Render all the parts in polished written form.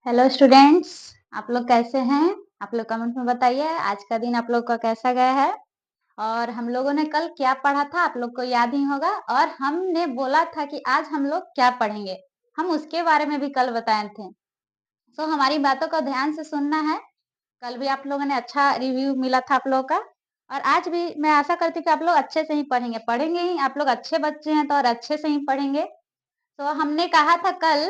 Hello students, आप लोग कैसे हैं? आप लोग कमेंट में बताइए आज का दिन आप लोग का कैसा गया है। और हम लोगों ने कल क्या पढ़ा था आप लोग को याद ही होगा, और हमने बोला था कि आज हम लोग क्या पढ़ेंगे, हम उसके बारे में भी कल बताए थे। तो हमारी बातों को ध्यान से सुनना है। कल भी आप लोगों ने अच्छा रिव्यू मिला था आप लोगों का, और आज भी मैं आशा करती हूँ कि आप लोग अच्छे से ही पढ़ेंगे ही। आप लोग अच्छे बच्चे हैं तो और अच्छे से ही पढ़ेंगे। तो हमने कहा था कल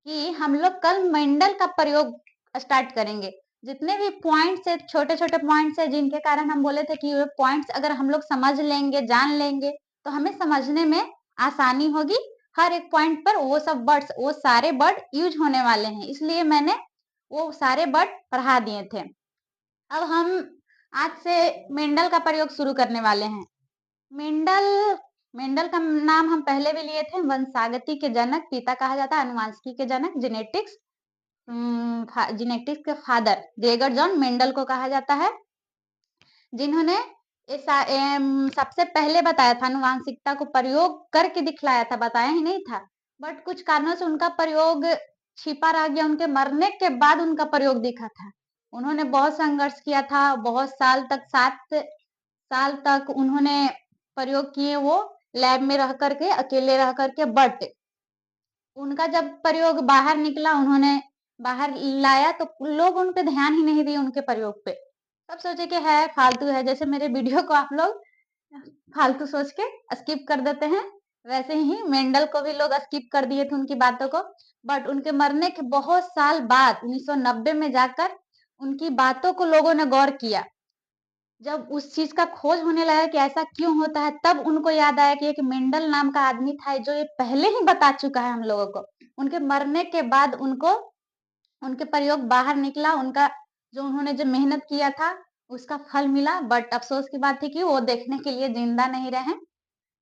कि हम लोग कल मेंडल का प्रयोग स्टार्ट करेंगे। जितने भी पॉइंट्स है, छोटे छोटे पॉइंट्स है, जिनके कारण हम बोले थे कि ये पॉइंट्स अगर हम लोग समझ लेंगे, जान लेंगे, तो हमें समझने में आसानी होगी। हर एक पॉइंट पर वो सब वर्ड्स, वो सारे वर्ड यूज होने वाले हैं, इसलिए मैंने वो सारे वर्ड पढ़ा दिए थे। अब हम आज से मेंडल का प्रयोग शुरू करने वाले हैं। मेंडल मेंडल का नाम हम पहले भी लिए थे। वंशागति के जनक, पिता कहा जाता है, अनुवांशिकी के जनक, जेनेटिक्स के फादर ग्रेगर जॉन मेंडल को कहा जाता है, जिन्होंने सबसे पहले बताया था, अनुवांशिकता को प्रयोग करके दिखलाया था, बताया ही नहीं था। बट कुछ कारणों से उनका प्रयोग छिपा रह गया, उनके मरने के बाद उनका प्रयोग दिखा था। उन्होंने बहुत संघर्ष किया था, बहुत साल तक, 7 साल तक उन्होंने प्रयोग किए, वो लैब में रह करके, अकेले रह करके। बट उनका जब प्रयोग बाहर निकला, उन्होंने बाहर लाया, तो लोग उन पे ध्यान ही नहीं दिए, उनके प्रयोग पे। सब सोचे कि है, फालतू है, जैसे मेरे वीडियो को आप लोग फालतू सोच के स्किप कर देते हैं, वैसे ही मेंडल को भी लोग स्किप कर दिए थे, उनकी बातों को। बट उनके मरने के बहुत साल बाद 1990 में जाकर उनकी बातों को लोगों ने गौर किया। जब उस चीज का खोज होने लगा कि ऐसा क्यों होता है, तब उनको याद आया कि एक मेंडल नाम का आदमी था जो ये पहले ही बता चुका है हम लोगों को। उनके मरने के बाद उनको उनके प्रयोग बाहर निकला, उनका जो उन्होंने जो मेहनत किया था उसका फल मिला। बट अफसोस की बात थी कि वो देखने के लिए जिंदा नहीं रहे।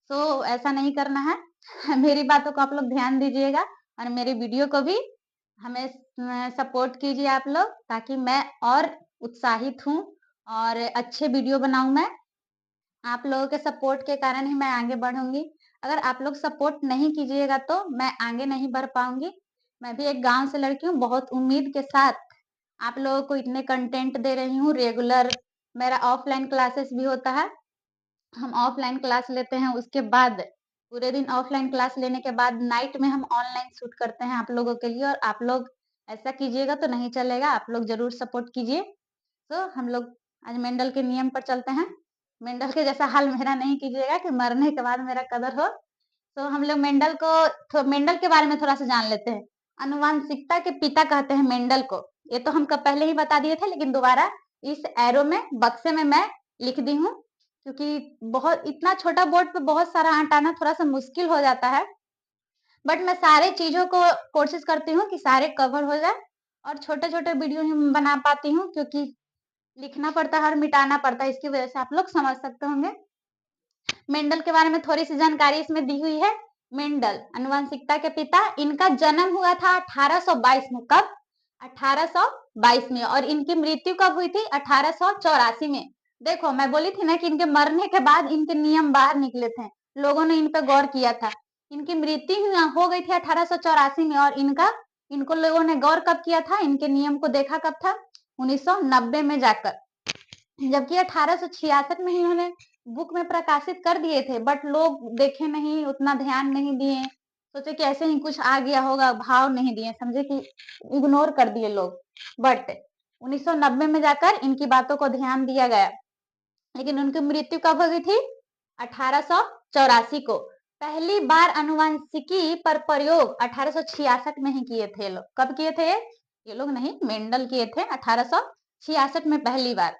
तो ऐसा नहीं करना है। मेरी बातों को आप लोग ध्यान दीजिएगा, और मेरी वीडियो को भी हमें सपोर्ट कीजिए आप लोग, ताकि मैं और उत्साहित हूँ और अच्छे वीडियो बनाऊं मैं। आप लोगों के सपोर्ट के कारण ही मैं आगे बढ़ूंगी। अगर आप लोग सपोर्ट नहीं कीजिएगा तो मैं आगे नहीं बढ़ पाऊंगी। मैं भी एक गांव से लड़की हूँ, बहुत उम्मीद के साथ आप लोगों को इतने कंटेंट दे रही हूँ रेगुलर। मेरा ऑफलाइन क्लासेस भी होता है, हम ऑफलाइन क्लास लेते हैं, उसके बाद पूरे दिन ऑफलाइन क्लास लेने के बाद नाइट में हम ऑनलाइन शूट करते हैं आप लोगों के लिए। और आप लोग ऐसा कीजिएगा तो नहीं चलेगा, आप लोग जरूर सपोर्ट कीजिए। तो हम लोग आज मेंडल के नियम पर चलते हैं। मेंडल के जैसा हाल मेरा नहीं कीजिएगा कि मरने के बाद मेरा कदर हो। तो हम लोग मेंडल के बारे में थोड़ा सा जान लेते हैं। आनुवांशिकता के पिता कहते हैं मेंडल को। ये तो हम पहले ही बता दिए थे, लेकिन दोबारा इस एरो में, बक्से में मैं लिख दी हूँ, क्योंकि बहुत इतना छोटा बोर्ड पे बहुत सारा हटाना थोड़ा सा मुश्किल हो जाता है। बट मैं सारे चीजों को कोशिश करती हूँ कि सारे कवर हो जाए, और छोटे छोटे वीडियो ही बना पाती हूँ, क्योंकि लिखना पड़ता है और मिटाना पड़ता है, इसकी वजह से आप लोग समझ सकते होंगे। मेंडल के बारे में थोड़ी सी जानकारी इसमें दी हुई है। मेंडल आनुवंशिकता के पिता, इनका जन्म हुआ था 1822 में। कब? 1822 में। और इनकी मृत्यु कब हुई थी? 1884 में। देखो, मैं बोली थी ना कि इनके मरने के बाद इनके नियम बाहर निकले थे, लोगों ने इन पे गौर किया था। इनकी मृत्यु हो गई थी 1884 में, और इनको लोगों ने गौर कब किया था, इनके नियम को देखा कब था? 1990 में जाकर। जबकि 1866 में ही इन्होंने बुक में प्रकाशित कर दिए थे, बट लोग देखे नहीं, उतना ध्यान नहीं दिए, सोचे कि ऐसे ही कुछ आ गया होगा, भाव नहीं दिए, समझे कि इग्नोर कर दिए लोग। बट 1990 में जाकर इनकी बातों को ध्यान दिया गया। लेकिन उनकी मृत्यु कब हो गई थी? 1884 को। पहली बार अनुवांशिकी पर प्रयोग 1866 में ही किए थे लोग। कब किए थे ये लोग नहीं, मेंडल किए थे 1866 में पहली बार।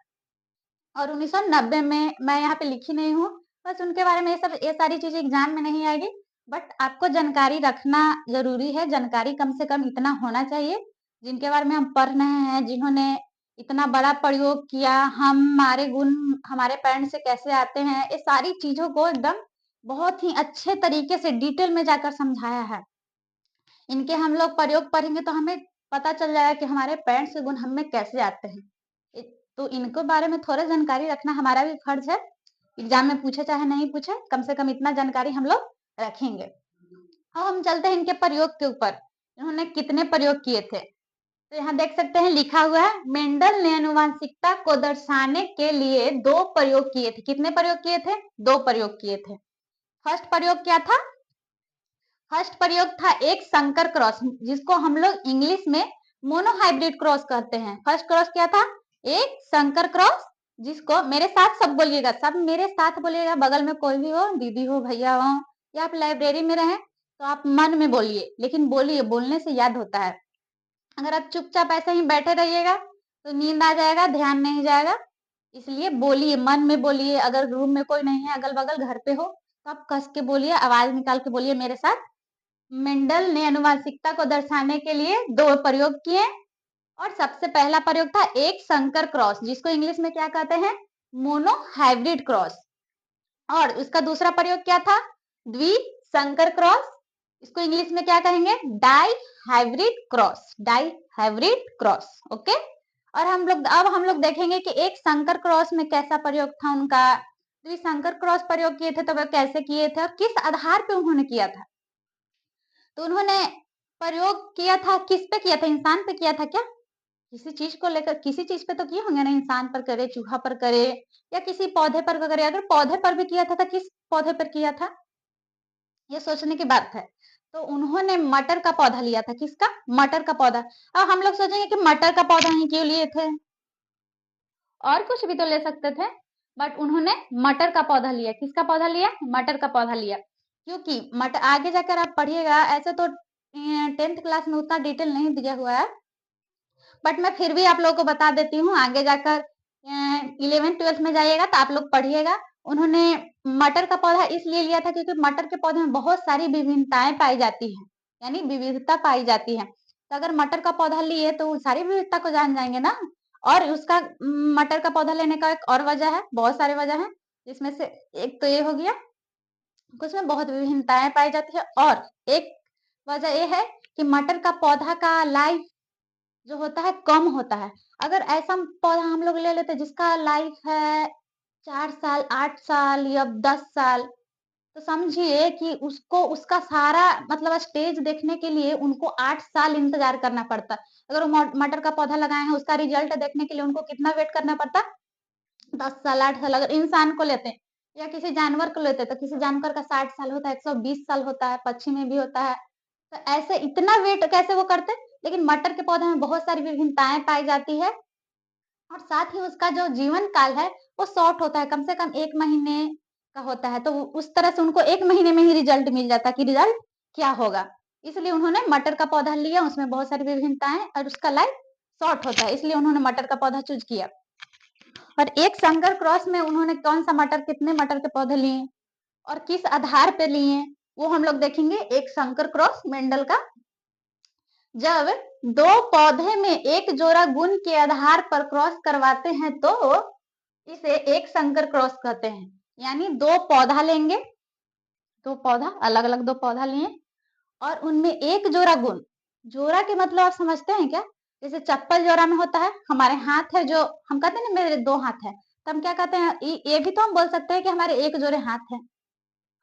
और 1990 में मैं यहाँ पे लिखी नहीं हूँ, बस उनके बारे में ये सारी चीजें एग्जाम में नहीं आएगी। बट आपको जानकारी रखना जरूरी है, जानकारी कम से कम इतना होना चाहिए, जिनके बारे में हम पढ़ रहे हैं, जिन्होंने इतना बड़ा प्रयोग किया, हमारे गुण हमारे पेरेंट्स से कैसे आते हैं, ये सारी चीजों को एकदम बहुत ही अच्छे तरीके से डिटेल में जाकर समझाया है। इनके हम लोग प्रयोग पढ़ेंगे तो हमें पता चल जाएगा कि हमारे पेरेंट्स के गुण हमें कैसे आते हैं। तो इनको बारे में थोड़ा जानकारी रखना हमारा भी फर्ज है। एग्जाम में पूछे चाहे नहीं पूछे, कम से कम इतना जानकारी हम लोग रखेंगे। अब हम चलते हैं इनके प्रयोग के ऊपर, इन्होंने कितने प्रयोग किए थे। तो यहाँ देख सकते हैं लिखा हुआ है, मेंडल ने आनुवंशिकता को दर्शाने के लिए 2 प्रयोग किए थे। कितने प्रयोग किए थे? 2 प्रयोग किए थे। फर्स्ट प्रयोग क्या था? फर्स्ट प्रयोग था एक संकर क्रॉस, जिसको हम लोग इंग्लिश में मोनोहाइब्रिड क्रॉस कहते हैं। फर्स्ट क्रॉस क्या था? एक संकर क्रॉस, जिसको मेरे साथ सब बोलिएगा, सब मेरे साथ बोलिएगा, बगल में कोई भी हो, दीदी हो, भैया हो, या आप लाइब्रेरी में रहें तो आप मन में बोलिए, लेकिन बोलिए, बोलने से याद होता है। अगर आप चुपचाप ऐसे ही बैठे रहिएगा तो नींद आ जाएगा, ध्यान नहीं जाएगा। इसलिए बोलिए, मन में बोलिए। अगर रूम में कोई नहीं है, अगल बगल घर पे हो, तो आप कस के बोलिए, आवाज निकाल के बोलिए मेरे साथ। मेंडल ने आनुवंशिकता को दर्शाने के लिए 2 प्रयोग किए, और सबसे पहला प्रयोग था एक संकर क्रॉस, जिसको इंग्लिश में क्या कहते हैं? Monohybrid cross. और उसका दूसरा प्रयोग क्या था? द्विसंकर क्रॉस, इसको इंग्लिश में क्या कहेंगे? Dihybrid cross, dihybrid cross. Okay. और अब हम लोग देखेंगे कि एक संकर क्रॉस में कैसा प्रयोग था उनका, द्विसंकर क्रॉस प्रयोग किए थे तो वह कैसे किए थे और किस आधार पे उन्होंने किया था। तो उन्होंने प्रयोग किया था, किस पे किया था? इंसान पे किया था क्या? किसी चीज को लेकर, किसी चीज पे तो किए होंगे ना, इंसान पर करे, चूहा पर करे, या किसी पौधे पर करे। अगर पौधे पर भी किया था तो किस पौधे पर किया था, ये सोचने की बात है। तो उन्होंने मटर का पौधा लिया था। किसका? मटर का पौधा। अब हम लोग सोचेंगे कि मटर का पौधा ही क्यों लिए थे, और कुछ भी तो ले सकते थे, बट उन्होंने मटर का पौधा लिया। किसका पौधा लिया? मटर का पौधा लिया। क्योंकि मटर आगे जाकर आप पढ़िएगा, ऐसे तो 10th क्लास में उतना डिटेल नहीं दिया हुआ है, बट मैं फिर भी आप लोगों को बता देती हूँ। आगे जाकर 11th-12th में जाइएगा तो आप लोग पढ़िएगा। उन्होंने मटर का पौधा इसलिए लिया था क्योंकि मटर के पौधे में बहुत सारी विभिन्नताएं पाई जाती हैं, यानी विविधता पाई जाती है। तो अगर मटर का पौधा लिए तो सारी विविधता को जान जाएंगे ना। और उसका मटर का पौधा लेने का एक और वजह है, बहुत सारे वजह है, जिसमें से एक तो ये हो गया, उसमें बहुत विभिन्नताएं पाई जाती है। और एक वजह ये है कि मटर का पौधा का लाइफ जो होता है कम होता है। अगर ऐसा पौधा हम लोग ले लेते जिसका लाइफ है 4 साल, 8 साल या 10 साल, तो समझिए कि उसको उसका सारा मतलब स्टेज देखने के लिए उनको 8 साल इंतजार करना पड़ता। अगर वो मटर का पौधा लगाए हैं, उसका रिजल्ट देखने के लिए उनको कितना वेट करना पड़ता? 10 साल, 8 साल। अगर इंसान को लेते हैं या किसी जानवर को लेते हैं तो किसी जानवर का 60 साल होता है, 120 साल होता है, पक्षी में भी होता है। तो ऐसे इतना वेट कैसे वो करते? लेकिन मटर के पौधे में बहुत सारी विभिन्नताएं पाई जाती है, और साथ ही उसका जो जीवन काल है वो शॉर्ट होता है, कम से कम 1 महीने का होता है। तो उस तरह से उनको 1 महीने में ही रिजल्ट मिल जाता है कि रिजल्ट क्या होगा। इसलिए उन्होंने मटर का पौधा लिया, उसमें बहुत सारी विभिन्नताएं, और उसका लाइफ शॉर्ट होता है, इसलिए उन्होंने मटर का पौधा चूज किया। और एक संकर क्रॉस में उन्होंने कौन सा मटर, कितने मटर के पौधे लिए और किस आधार पे लिए, वो हम लोग देखेंगे एक संकर क्रॉस मेंडल का। जब 2 पौधे में एक जोड़ा गुण के आधार पर क्रॉस करवाते हैं तो इसे एक संकर क्रॉस कहते हैं। यानी 2 पौधा लेंगे, 2 पौधा, अलग अलग 2 पौधा लिए, और उनमें एक जोड़ा गुण, जोड़ा के मतलब आप समझते हैं क्या? जैसे चप्पल जोड़ा में होता है, हमारे हाथ है, जो हम कहते हैं ना मेरे 2 हाथ है, तो हम क्या कहते हैं, ये भी तो हम बोल सकते हैं कि हमारे एक जोड़े हाथ है।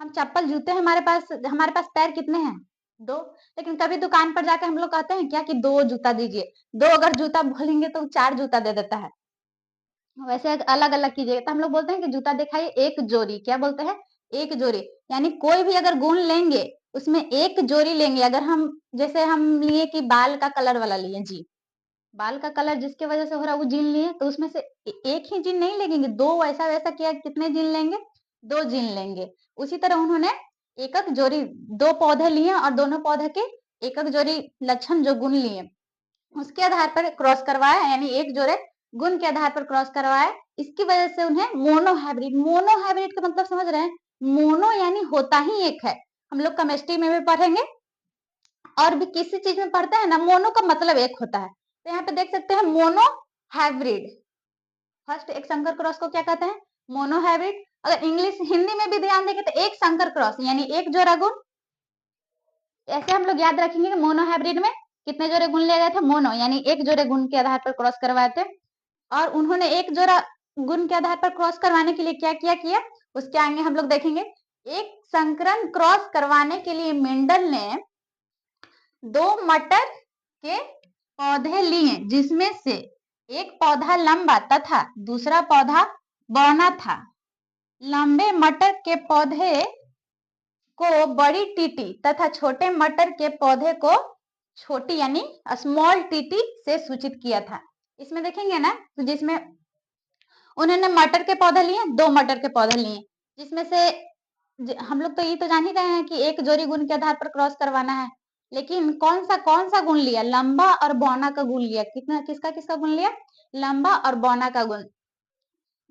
हम चप्पल जूते हमारे पास पैर कितने हैं? 2। लेकिन कभी दुकान पर जाकर हम लोग कहते हैं क्या कि 2 जूता दीजिए। 2 अगर जूता बोलेंगे तो 4 जूता दे देता है। वैसे अलग अलग कीजिएगा तो हम लोग बोलते हैं कि जूता दिखाइए एक जोड़ी। क्या बोलते हैं? एक जोड़ी। यानी कोई भी अगर गुण लेंगे उसमें एक जोड़ी लेंगे। अगर हम जैसे हम लिए कि बाल का कलर वाला लिए जी, बाल का कलर जिसके वजह से हो रहा है वो जीन लिए, तो उसमें से एक ही जीन नहीं लेंगे, 2 वैसा वैसा किया, कितने जीन लेंगे? 2 जीन लेंगे। उसी तरह उन्होंने एक जोड़ी 2 पौधे लिए और दोनों पौधे के एक जोड़ी लक्षण जो गुण लिए उसके आधार पर क्रॉस करवाया, यानी एक जोड़े गुण के आधार पर क्रॉस करवाया। इसकी वजह से उन्हें मोनोहाइब्रिड, मोनोहाइब्रिड का मतलब समझ रहे हैं? मोनो यानी होता ही एक है। हम लोग केमिस्ट्री में भी पढ़ेंगे और भी किसी चीज में पढ़ते हैं ना, मोनो का मतलब एक होता है। तो यहाँ पे देख सकते हैं मोनोहाइब्रिड। फर्स्ट एक संकर क्रॉस को क्या कहते हैं? मोनोहाइब्रिड। अगर इंग्लिश हिंदी में भी ध्यान देंगे तो एक संकर क्रॉस यानी एक जोड़ा गुण। ऐसे हम लोग याद रखेंगे कि मोनोहाइब्रिड में कितने जोड़े गुण लिए गए थे? मोनो यानी एक जोड़े गुण के आधार पर क्रॉस करवाए थे। और उन्होंने एक जोड़ा गुण के आधार पर क्रॉस करवाने के लिए क्या किया उसके आगे हम लोग देखेंगे। एक संकरण क्रॉस करवाने के लिए मेंडल ने 2 मटर के पौधे लिए जिसमें से एक पौधा लंबा तथा दूसरा पौधा बौना था। लंबे मटर के पौधे को बड़ी टीटी तथा छोटे मटर के पौधे को छोटी यानी स्मॉल टीटी से सूचित किया था। इसमें देखेंगे ना, तो जिसमें उन्होंने मटर के पौधे लिए, 2 मटर के पौधे लिए, जिसमें से हम लोग तो ये तो जान ही रहे हैं कि एक जोड़ी गुण के आधार पर क्रॉस करवाना है, लेकिन कौन सा गुण लिया? लंबा और बौना का गुण लिया। कितना किसका गुण लिया? लंबा और बौना का गुण।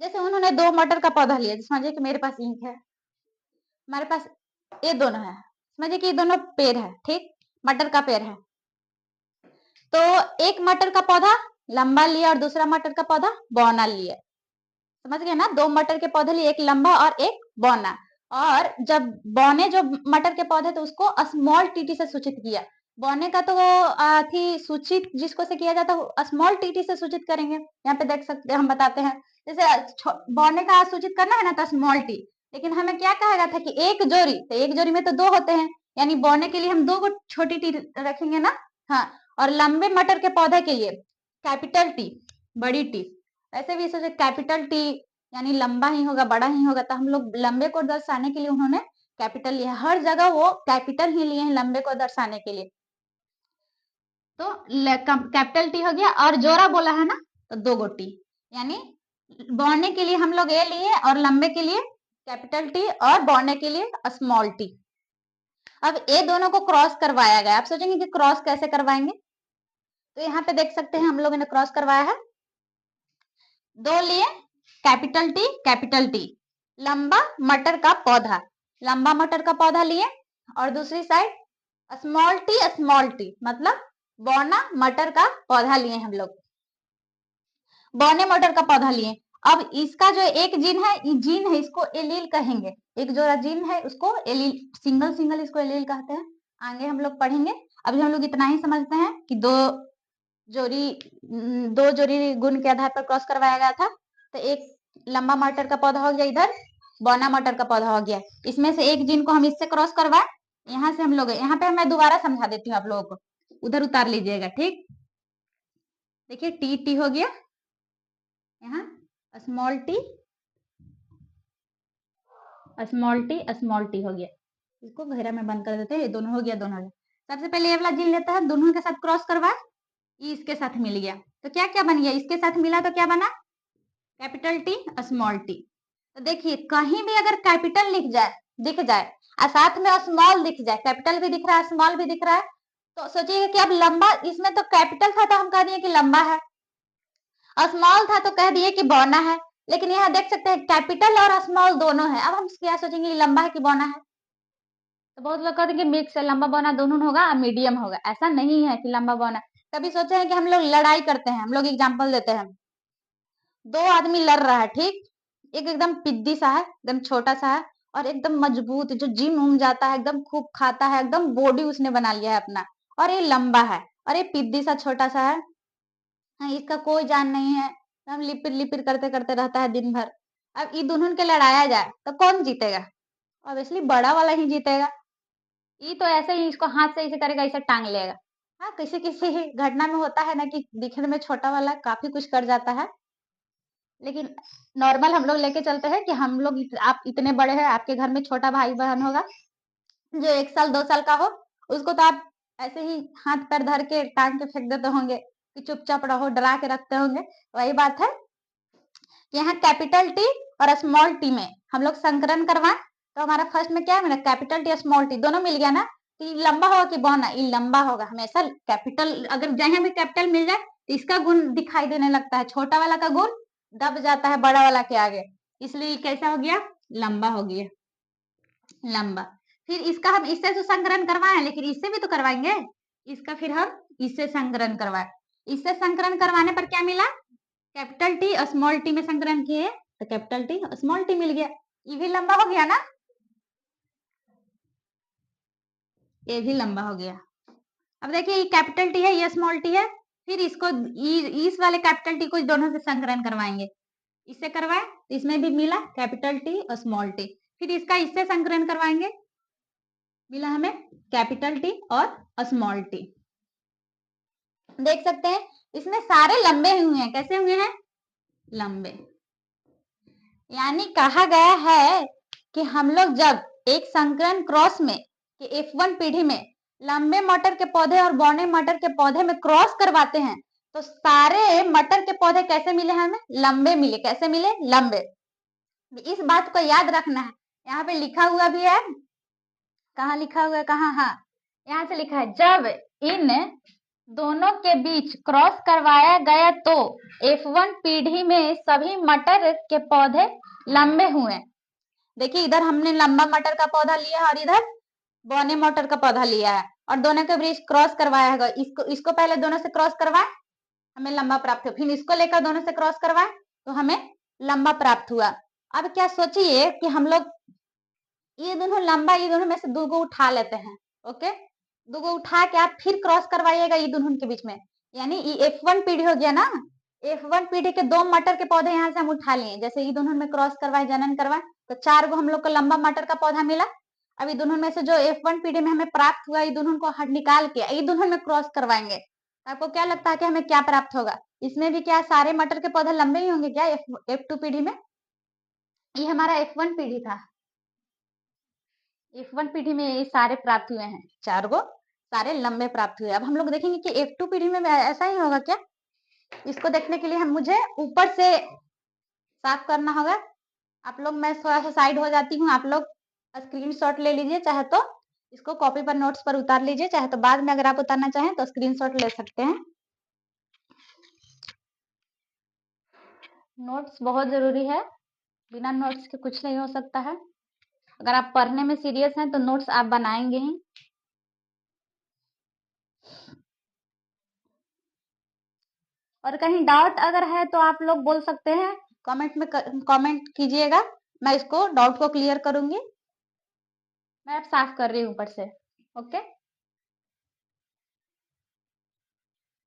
जैसे उन्होंने 2 मटर का पौधा लिया, समझिए कि मेरे पास ईंट है, हमारे पास ये दोनों है, समझिए कि ये दोनों पेड़ है, ठीक, मटर का पेड़ है। तो एक मटर का पौधा लंबा लिया और दूसरा मटर का पौधा बौना लिया, समझ गए ना? 2 मटर के पौधे लिए, एक लंबा और एक बौना। और जब बौने जो मटर के पौधे थे उसको स्मॉल टीटी से सूचित किया। बौने का तो थी सूचित जिसको से किया जाता है स्मॉल टीटी से सूचित करेंगे। यहाँ पे देख सकते हैं, हम बताते हैं, जैसे बौने का सूचित करना है ना तो स्मॉल टी, लेकिन हमें क्या कहा गया था कि एक जोड़ी, तो एक जोड़ी में तो 2 होते हैं, यानी बौने के लिए हम 2 छोटी टी रखेंगे ना। हाँ, और लंबे मटर के पौधे के लिए कैपिटल टी, बड़ी टी। ऐसे भी सोचे कैपिटल टी यानी लंबा ही होगा, बड़ा ही होगा, तो हम लोग लंबे को दर्शाने के लिए उन्होंने कैपिटल लिया। हर जगह वो कैपिटल ही लिए हैं लंबे को दर्शाने के लिए। तो कैपिटल टी हो गया, और जोड़ा बोला है ना तो 2 गो टी, यानी बौने के लिए हम लोग ए लिए और लंबे के लिए कैपिटल टी और बौने के लिए स्मॉल टी। अब ए दोनों को क्रॉस करवाया गया। आप सोचेंगे कि क्रॉस कैसे करवाएंगे, तो यहाँ पे देख सकते हैं हम लोगों ने क्रॉस करवाया है। 2 लिए कैपिटल टी, लंबा मटर का पौधा, लंबा मटर का पौधा लिए, और दूसरी साइड स्मॉल टी मतलब बौना मटर का पौधा लिए हम लोग, बौने मटर का पौधा लिए। अब इसका जो एक जीन है, ये जीन है, इसको एलील कहेंगे। एक जो जीन है उसको एलील, सिंगल इसको एलील कहते हैं। आगे हम लोग पढ़ेंगे, अभी हम लोग इतना ही समझते हैं कि दो जोड़ी गुण के आधार पर क्रॉस करवाया गया था। तो एक लंबा मटर का पौधा हो गया, इधर बौना मटर का पौधा हो गया। इसमें से एक जीन को हम इससे क्रॉस करवाए, यहाँ से हम लोग, यहाँ पे मैं दोबारा समझा देती हूँ आप लोगों को, उधर उतार लीजिएगा, ठीक। देखिए टी टी हो गया, यहाँ स्मॉल टी हो गया। इसको घेरा में बंद कर देते हैं, ये दोनों हो गया, दोनों हो गया। सबसे पहले ये वाला जीन लेता है, दोनों के साथ क्रॉस करवाए, ये इसके साथ मिल गया, तो क्या क्या बन गया? इसके साथ मिला तो क्या बना? Capital T small T. तो देखिए कहीं भी अगर कैपिटल दिख जाए और साथ में स्मॉल दिख जाए, कैपिटल भी दिख रहा है स्मॉल भी दिख रहा है, तो सोचिएगा कि अब लंबा, इसमें तो कैपिटल था तो हम कह दिए कि लंबा है, और स्मॉल था तो कह दिए कि बौना है। लेकिन यहाँ देख सकते हैं कैपिटल और स्मॉल दोनों है। अब हम क्या सोचेंगे लंबा है कि बौना है? तो बहुत लोग कहते हैं कि मिक्स है, लंबा बौना दोनों होगा और मीडियम होगा। ऐसा नहीं है कि लंबा बौना। कभी सोचे हैं कि हम लोग लड़ाई करते हैं, हम लोग एग्जाम्पल देते हैं, 2 आदमी लड़ रहा है, ठीक, एक एकदम पिद्दी सा है, एकदम छोटा सा है, और एकदम मजबूत जो जिम उम जाता है, एकदम खूब खाता है, एकदम बॉडी उसने बना लिया है अपना, और ये लंबा है, और ये पिद्दी सा छोटा सा है। हाँ, इसका कोई जान नहीं है, हम लिपिर लिपिर करते करते रहता है दिन भर। अब ये दोनों के लड़ाया जाए तो कौन जीतेगा? ऑब्वियसली बड़ा वाला ही जीतेगा। ये तो ऐसे ही इसको हाथ से ऐसे करेगा, इसे टांग लेगा। हाँ, किसी किसी घटना में होता है ना कि दिखने में छोटा वाला काफी कुछ कर जाता है, लेकिन नॉर्मल हम लोग लेके चलते हैं कि हम लोग आप इतने बड़े हैं, आपके घर में छोटा भाई बहन होगा जो 1 साल 2 साल का हो, उसको तो आप ऐसे ही हाथ पैर धर के टांग के फेंक देते होंगे कि चुपचाप रहो, डरा के रखते होंगे। वही बात है कि यहाँ कैपिटल टी और स्मॉल टी में हम लोग संकलन करवाएं, तो हमारा फर्स्ट में क्या मिला? कैपिटल टी स्मॉल टी दोनों मिल गया ना। तो लंबा होगा कि बौना? ये लंबा होगा। हमेशा कैपिटल, अगर जहां भी कैपिटल मिल जाए तो इसका गुण दिखाई देने लगता है, छोटा वाला का गुण दब जाता है बड़ा वाला के आगे, इसलिए कैसा हो गया? लंबा हो गया, लंबा। फिर इसका हम इससे तो संकलन करवाएं, लेकिन इससे भी तो करवाएंगे, इसका फिर हम इससे संकलन करवाए। इससे संकलन करवाने पर क्या मिला? कैपिटल टी और स्मॉल टी में संकलन किए तो कैपिटल टी और स्मॉल टी मिल गया। ये भी लंबा हो गया ना, ये भी लंबा हो गया। अब देखिए ये कैपिटल टी है, ये स्मॉल टी है, फिर इसको इस वाले कैपिटल टी को दोनों से संकलन करवाएंगे, इससे करवाए तो इसमें भी मिला कैपिटल टी और स्मॉल टी। फिर इसका इससे संकलन करवाएंगे, मिला हमें कैपिटल टी और स्मॉल टी। देख सकते हैं इसमें सारे लंबे हुए हैं। कैसे हुए हैं? लंबे। यानी कहा गया है कि हम लोग जब एक संकरण क्रॉस में कि F1 पीढ़ी में लंबे मटर के पौधे और बौने मटर के पौधे में क्रॉस करवाते हैं तो सारे मटर के पौधे कैसे मिले हमें? लंबे मिले। कैसे मिले? लंबे। इस बात को याद रखना है। यहाँ पे लिखा हुआ भी है। कहाँ लिखा हुआ है? कहाँ? हाँ, यहाँ से लिखा है जब इन दोनों के बीच क्रॉस करवाया गया तो F1 पीढ़ी में सभी मटर के पौधे लंबे हुए। देखिए इधर हमने लंबा मटर का पौधा लिया है और इधर बौने मटर का पौधा लिया है और दोनों के बीच क्रॉस करवाया है। इसको पहले दोनों से क्रॉस करवाए, हमें लंबा प्राप्त हुआ। फिर इसको लेकर दोनों से क्रॉस करवाए तो हमें लंबा प्राप्त हुआ। अब क्या सोचिए कि हम लोग ये दोनों लंबा, ये दोनों में से दो को उठा लेते हैं। ओके, दो को उठा के आप फिर क्रॉस करवाइएगा ये दोनों के बीच में, यानी ये F1 पीढ़ी हो गया ना। F1 पीढ़ी के दो मटर के पौधे यहाँ से हम उठा लिए, जैसे ये दोनों में क्रॉस करवाए, जनन करवाए तो 4 गो हम लोग को लंबा मटर का पौधा मिला। अब ये दोनों में से जो F1 पीढ़ी में हमें प्राप्त हुआ, ये दोनों को निकाल के ये दोनों में क्रॉस करवाएंगे। आपको क्या लगता है कि हमें क्या प्राप्त होगा? इसमें भी क्या सारे मटर के पौधे लंबे ही होंगे क्या? F2 पीढ़ी में ये हमारा F1 पीढ़ी था। F1 पीढ़ी में ये सारे प्राप्त हुए हैं, 4 गो सारे लंबे प्राप्त हुए। अब हम लोग देखेंगे कि F2 पीढ़ी में ऐसा ही होगा क्या? इसको देखने के लिए हम मुझे ऊपर से साफ करना होगा। आप लोग, मैं थोड़ा सा साइड हो जाती हूँ, आप लोग स्क्रीनशॉट ले लीजिए, चाहे तो इसको कॉपी पर नोट्स पर उतार लीजिए, चाहे तो बाद में अगर आप उतारना चाहें तो स्क्रीनशॉट ले सकते हैं। नोट्स बहुत जरूरी है, बिना नोट्स के कुछ नहीं हो सकता है। अगर आप पढ़ने में सीरियस हैं तो नोट्स आप बनाएंगे ही। और कहीं डाउट अगर है तो आप लोग बोल सकते हैं, कमेंट में कमेंट कीजिएगा, मैं इसको डाउट को क्लियर करूंगी। मैं अब साफ कर रही हूँ ऊपर से। ओके,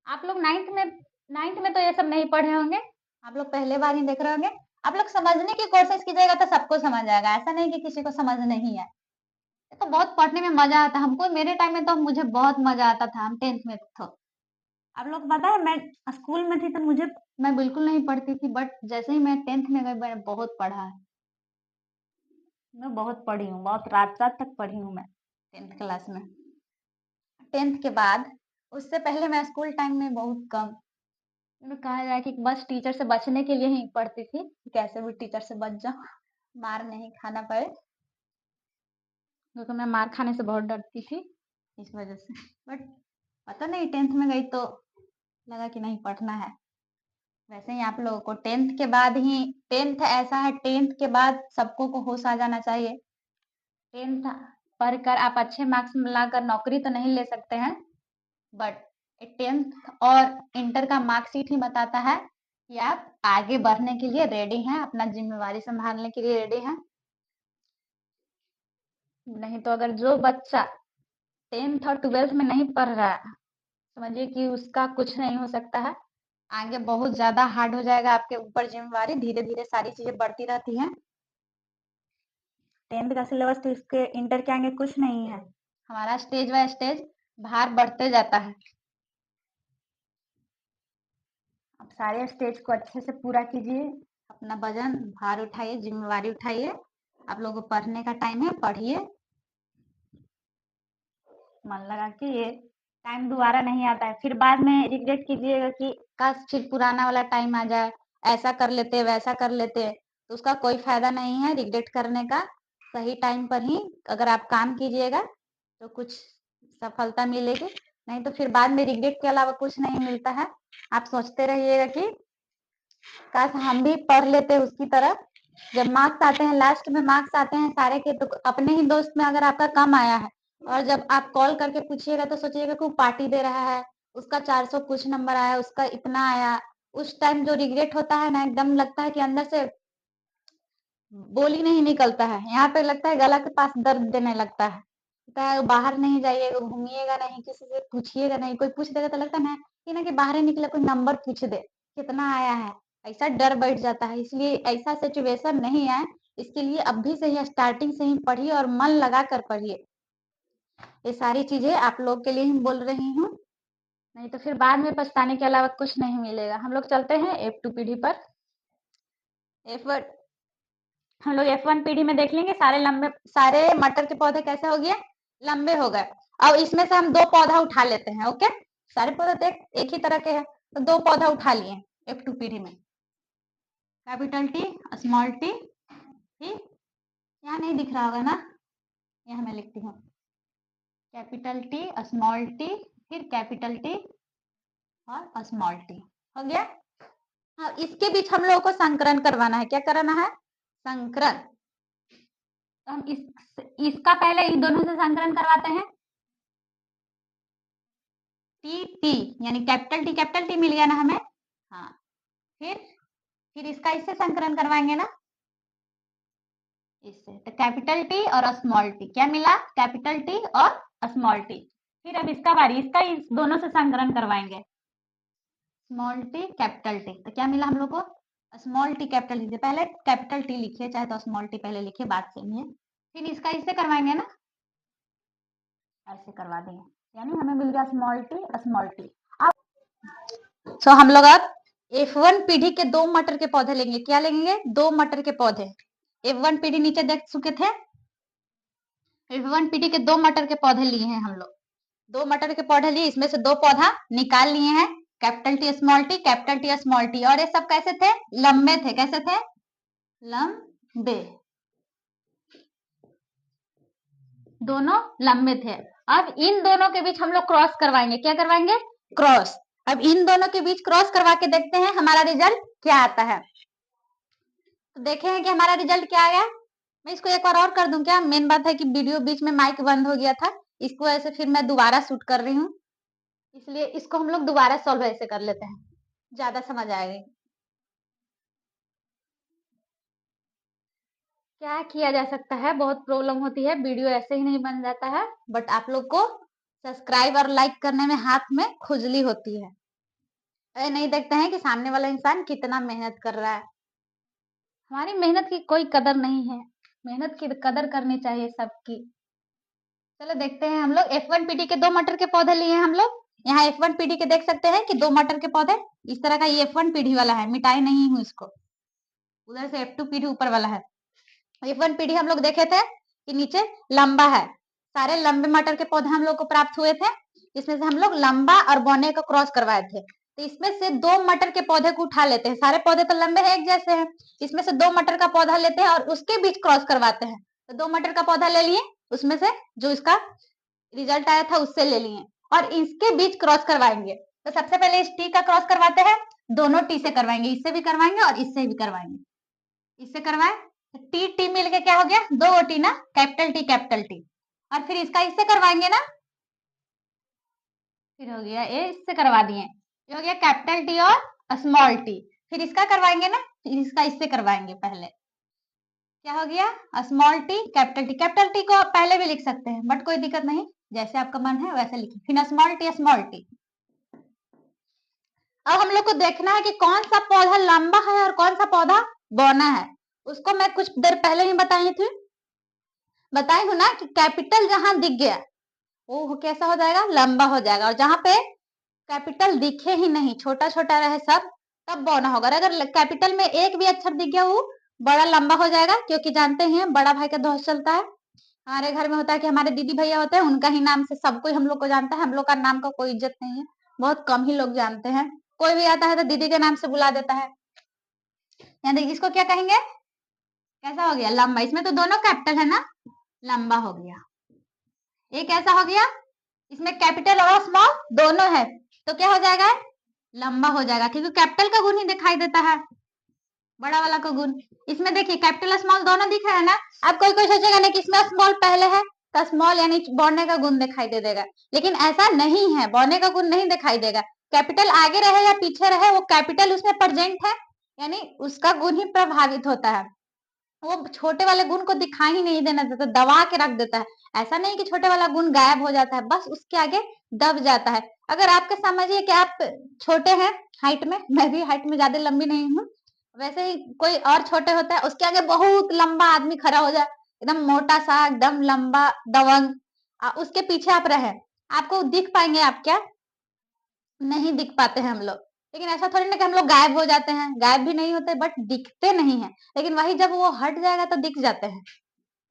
आप लोग नाइन्थ में तो ये सब नहीं पढ़े होंगे, आप लोग पहले बार ही देख रहे होंगे। आप लोग समझने की कोशिश कीजिएगा तो सबको समझ आएगा, ऐसा नहीं कि किसी को समझ नहीं है। तो बहुत पढ़ने में मजा आता है हमको, मेरे टाइम में तो मुझे बहुत मजा आता था, हम 10th में तो। आप लोग पता है मैं स्कूल में थी तो मैं बिल्कुल नहीं पढ़ती थी, बट जैसे ही मैं 10th में गई मैंने बहुत पढ़ा है। मैं बहुत पढ़ी हूँ, बहुत रात रात तक पढ़ी हूँ मैं 10th क्लास में। 10th के बाद, उससे पहले मैं स्कूल टाइम में बहुत कम, कहा जाए कि बस टीचर से बचने के लिए ही पढ़ती थी, कैसे भी टीचर से बच जाऊं, मार नहीं खाना पड़े, क्योंकि मैं मार खाने से बहुत डरती थी इस वजह से। बट पता नहीं 10th में गई तो लगा कि नहीं पढ़ना है। वैसे ही आप लोगों को 10th के बाद ही, 10th ऐसा है 10th के बाद सबको को होश आ जाना चाहिए। 10th पढ़कर आप अच्छे मार्क्स लाकर नौकरी तो नहीं ले सकते हैं, बट 10th और इंटर का मार्कशीट ही बताता है कि आप आगे बढ़ने के लिए रेडी हैं, अपना जिम्मेवारी संभालने के लिए रेडी हैं। नहीं तो अगर जो बच्चा 10th और 12th में नहीं पढ़ रहा है, समझिए कि उसका कुछ नहीं हो सकता है, आगे बहुत ज्यादा हार्ड हो जाएगा आपके ऊपर जिम्मेवारी, धीरे धीरे सारी चीजें बढ़ती रहती हैं। 10th का सिलेबस तो इसके इंटर के आगे कुछ नहीं है, हमारा स्टेज बाय स्टेज भार बढ़ते जाता है। आप सारे स्टेज को अच्छे से पूरा कीजिए, अपना वजन भार उठाइए, जिम्मेवारी उठाइए। आप लोगों को पढ़ने का टाइम है, पढ़िए मन लगा के, ये टाइम दोबारा नहीं आता है, फिर बाद में रिग्रेट कीजिएगा कि काश फिर पुराना वाला टाइम आ जाए, ऐसा कर लेते वैसा कर लेते, तो उसका कोई फायदा नहीं है रिग्रेट करने का। सही टाइम पर ही अगर आप काम कीजिएगा तो कुछ सफलता मिलेगी, नहीं तो फिर बाद में रिग्रेट के अलावा कुछ नहीं मिलता है। आप सोचते रहिएगा कि काश हम भी पढ़ लेते उसकी तरह। जब मार्क्स आते हैं, लास्ट में मार्क्स आते हैं सारे के, तो अपने ही दोस्त में अगर आपका कम आया है और जब आप कॉल करके पूछिएगा तो सोचिएगा कि वो पार्टी दे रहा है, उसका 400 कुछ नंबर आया, उसका इतना आया, उस टाइम जो रिग्रेट होता है ना, एकदम लगता है कि अंदर से बोल ही नहीं निकलता है, यहाँ पे लगता है गला के पास दर्द देने लगता है। लगता है बाहर नहीं जाइएगा, घूमिएगा नहीं, किसी से पूछिएगा नहीं, कोई पूछ देगा तो लगता है ना कि बाहर ही निकले कोई नंबर पूछ दे कितना आया है, ऐसा डर बैठ जाता है। इसलिए ऐसा सिचुएशन नहीं है, इसके लिए अभी से ही स्टार्टिंग से ही पढ़िए और मन लगा कर पढ़िए। ये सारी चीजें आप लोग के लिए ही बोल रही हूँ। नहीं तो फिर बाद में पछताने के अलावा कुछ नहीं मिलेगा। हम लोग चलते हैं F2 पीढ़ी पर। F1 हम लोग F1 पीढ़ी में देख लेंगे सारे मटर के पौधे कैसे हो गए, लंबे हो गए। अब इसमें से हम 2 पौधा उठा लेते हैं। ओके, सारे पौधे तो एक ही तरह के हैं, तो 2 पौधा उठा लिए F2 पीढ़ी में। कैपिटल टी, स्मॉल टी, ठीक, यहाँ नहीं दिख रहा होगा ना, यहाँ मैं लिखती हूँ कैपिटल टी, स्मॉल टी, फिर कैपिटल टी और स्मॉल टी। हो गया। हाँ, इसके बीच हम लोगों को संकरण करवाना है। क्या कराना है? संकरण। तो हम इसका पहले इन दोनों से संकरण करवाते हैं। टी टी यानी कैपिटल टी मिल गया ना हमें। हाँ, फिर इसका इससे संकरण करवाएंगे ना, इससे। तो कैपिटल टी और स्मॉल टी, क्या मिला? कैपिटल टी और स्मॉल टी। फिर अब इसका बारी, इसका इस दोनों से संकरण करवाएंगे, स्मॉल टी कैपिटल टी। तो क्या मिला हम लोग को? Small T capital T. पहले कैपिटल टी लिखिए, चाहे तो स्मॉल टी पहले लिखिए, बात सेम है। फिर इसका इससे करवाएंगे ना, ऐसे करवा देंगे, यानी हमें मिल गया स्मॉल टी। अब तो हम लोग अब F1 पीढ़ी के 2 मटर के पौधे लेंगे। क्या लेंगे? 2 मटर के पौधे। F1 पीढ़ी नीचे देख चुके थे। F1 पीढ़ी के 2 मटर के पौधे लिए हैं हम लोग। 2 मटर के पौधे लिए, इसमें से 2 पौधा निकाल लिए हैं, capital T small T, capital T small T. और ये सब कैसे थे? लंबे थे। कैसे थे? लंबे, दोनों लंबे थे। अब इन दोनों के बीच हम लोग क्रॉस करवाएंगे। क्या करवाएंगे? क्रॉस। अब इन दोनों के बीच क्रॉस करवा के देखते हैं हमारा रिजल्ट क्या आता है। तो देखे हैं कि हमारा रिजल्ट क्या आया। मैं इसको एक बार और कर दूं क्या? मेन बात है कि वीडियो बीच में माइक बंद हो गया था, इसको ऐसे फिर मैं दोबारा शूट कर रही हूँ, इसलिए इसको हम लोग दोबारा सॉल्व ऐसे कर लेते हैं, ज्यादा समझ आएगी। क्या किया जा सकता है, बहुत प्रॉब्लम होती है, वीडियो ऐसे ही नहीं बन जाता है, बट आप लोग को सब्सक्राइब और लाइक करने में हाथ में खुजली होती है। नहीं देखते हैं कि सामने वाला इंसान कितना मेहनत कर रहा है। हमारी मेहनत की कोई कदर नहीं है, मेहनत की कदर करनी चाहिए सबकी। चलो देखते हैं। हम लोग F1 पीढ़ी के 2 मटर के पौधे लिए हैं हम लोग। यहाँ F1 पीढ़ी के देख सकते हैं कि 2 मटर के पौधे इस तरह का, ये F1 पीढ़ी वाला है, मिटाई नहीं हूँ इसको। उधर से F2 पीढ़ी ऊपर वाला है। F1 पीढ़ी हम लोग देखे थे कि नीचे लंबा है, सारे लंबे मटर के पौधे हम लोग को प्राप्त हुए थे। इसमें से हम लोग लंबा और बौने का क्रॉस करवाए थे। तो इसमें से 2 मटर के पौधे को उठा लेते हैं, सारे पौधे तो लंबे हैं, एक जैसे हैं। इसमें से 2 मटर का पौधा लेते हैं और उसके बीच क्रॉस करवाते हैं। तो 2 मटर का पौधा ले लिए, उसमें से जो इसका रिजल्ट आया था उससे ले लिए, और इसके बीच क्रॉस करवाएंगे। तो सबसे पहले इस टी का क्रॉस करवाते हैं, दोनों टी से करवाएंगे, इससे भी करवाएंगे और इससे भी करवाएंगे। इससे करवाए, टी टी मिल के क्या हो गया? 2 टी ना, कैपिटल टी। और फिर इसका इससे करवाएंगे ना, फिर हो गया ये, इससे करवा दिए, ये हो गया कैपिटल टी और स्मॉल टी। फिर इसका करवाएंगे ना, फिर इसका इससे करवाएंगे। पहले क्या हो गया? Small T capital T. Capital T को आप पहले भी लिख सकते हैं, बट कोई दिक्कत नहीं, जैसे आपका मन है वैसे लिखिए। फिर स्मॉल टी। अब हम लोग को देखना है कि कौन सा पौधा लंबा है और कौन सा पौधा बौना है। उसको मैं कुछ देर पहले ही बताई हूँ ना कि कैपिटल जहां दिख गया वो कैसा हो जाएगा? लंबा हो जाएगा। और जहां पे कैपिटल दिखे ही नहीं, छोटा छोटा रहे सब, तब बौना होगा। अगर कैपिटल में एक भी अक्षर दिख गया वो बड़ा लंबा हो जाएगा, क्योंकि जानते हैं बड़ा भाई का दोष चलता है। हमारे घर में होता है कि हमारे दीदी भैया होते हैं, उनका ही नाम से सब कोई हम लोग को जानता है, हम लोग का नाम का कोई इज्जत नहीं है, बहुत कम ही लोग जानते हैं। कोई भी आता है तो दीदी के नाम से बुला देता है। यानी इसको क्या कहेंगे? कैसा हो गया? लंबा। इसमें तो दोनों कैपिटल है ना, लंबा हो गया। ये कैसा हो गया? इसमें कैपिटल और स्मॉल दोनों है, तो क्या हो जाएगा? लंबा हो जाएगा, क्योंकि कैपिटल का गुण ही दिखाई देता है, बड़ा वाला का गुण। इसमें देखिए कैपिटल स्मॉल दोनों दिख रहा है ना। अब कोई कोई सोचेगा ना कि इसमें स्मॉल पहले है तो स्मॉल यानी बढ़ने का गुण दिखाई दे देगा, लेकिन ऐसा नहीं है, बढ़ने का गुण नहीं दिखाई देगा। कैपिटल आगे रहे या पीछे रहे, वो कैपिटल उसमें प्रेजेंट है, यानी उसका गुण ही प्रभावित होता है। वो छोटे वाले गुण को दिखाई ही नहीं देना देता, दबा के रख देता है। ऐसा नहीं कि छोटे वाला गुण गायब हो जाता है, बस उसके आगे दब जाता है। अगर आपके समझिए कि आप छोटे हैं हाइट में, मैं भी हाइट में ज्यादा लंबी नहीं हूँ, वैसे ही कोई और छोटे होता है, उसके आगे बहुत लंबा आदमी खड़ा हो जाए, एकदम मोटा सा, एकदम लंबा दबंग, उसके पीछे आप रहे, आपको दिख पाएंगे आप क्या? नहीं दिख पाते हैं हम लोग। लेकिन ऐसा थोड़ी ना कि हम लोग गायब हो जाते हैं, गायब भी नहीं होते बट दिखते नहीं है। लेकिन वही जब वो हट जाएगा तो दिख जाते हैं।